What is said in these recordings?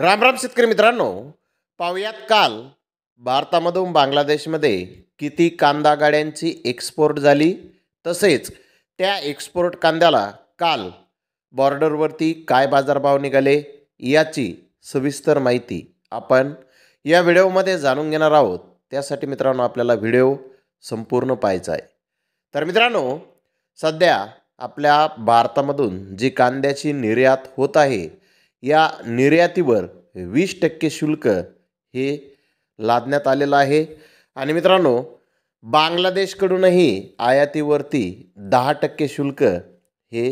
राम राम शेतकरी मित्रांनो, पाहुयात काल भारतामधून बांगलादेशमध्ये किती कांदा गाड्यांची एक्सपोर्ट झाली, तसेच त्या एक्सपोर्ट कांद्याला काल बॉर्डरवरती काय बाजारभाव निघाले याची सविस्तर माहिती आपण या व्हिडिओमध्ये जाणून घेणार आहोत। त्यासाठी मित्रांनो आपल्याला व्हिडिओ संपूर्ण पाहायचा आहे। तर मित्रांनो, सध्या आपल्या भारतामधून जी कांद्याची निर्यात होत आहे, या निर्यातीवर 20% शुल्क हे लादण्यात आलेलं आहे। आणि मित्रांनो, बांगलादेशकडूनही आयातीवरती 10% शुल्क हे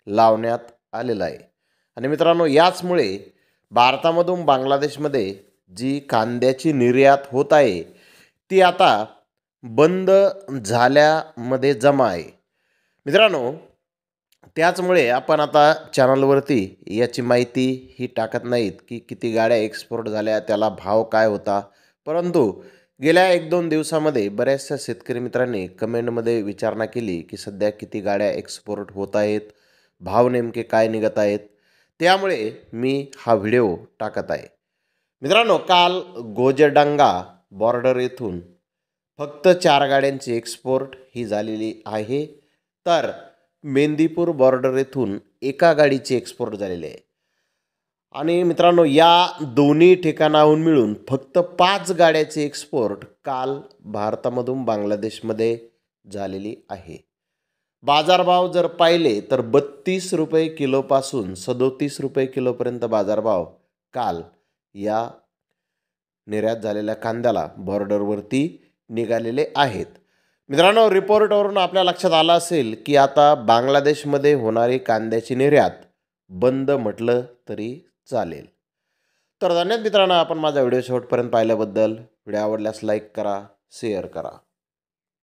लावण्यात आलेलं आहे। आणि मित्रांनो, याचमुळे भारतामधून बांगलादेशमध्ये जी कांद्याची निर्यात होत आहे ती आता बंद झाल्यामध्ये जमा आहे। मित्रांनो, त्याचमुळे आपण आता चॅनलवरती याची माहिती ही टाकत नाहीत की किती गाड्या एक्सपोर्ट झाल्या, त्याला भाव काय होता, परंतु गेल्या 1-2 दिवसामध्ये बऱ्याचशा शेतकरी मित्रांनी कमेंटमध्ये विचारणा केली की सध्या किती गाड्या एक्सपोर्ट होत आहेत, भाव नेमके काय निघत आहेत, त्यामुळे मी हा व्हिडिओ टाकत आहे। मित्रांनो, काल गोजडांगा बॉर्डर येथून फक्त 4 गाड्यांची एक्सपोर्ट ही झालेली आहे, तर मेंदीपूर बॉर्डर येथून एका गाडीची एक्सपोर्ट झालेली आहे। आणि मित्रांनो, या दोन्ही ठिकाणाहून मिळून फक्त 5 गाड्याची एक्सपोर्ट काल भारतामधून बांगलादेशमध्ये झालेली आहे। बाजारभाव जर पाहिले तर 32 रुपये किलोपासून 37 रुपये किलोपर्यंत बाजारभाव काल या निर्यात झालेल्या कांद्याला बॉर्डरवरती निघालेले आहेत। मित्रांनो, रिपोर्टवरून आपल्या लक्षात आलं असेल की आता बांगलादेशमध्ये होणारी कांद्याची निर्यात बंद म्हटलं तरी चालेल। तर धन्यवाद मित्रांनो, आपण माझा व्हिडिओ शेवटपर्यंत पाहिल्याबद्दल। व्हिडिओ आवडल्यास लाईक करा, शेअर करा।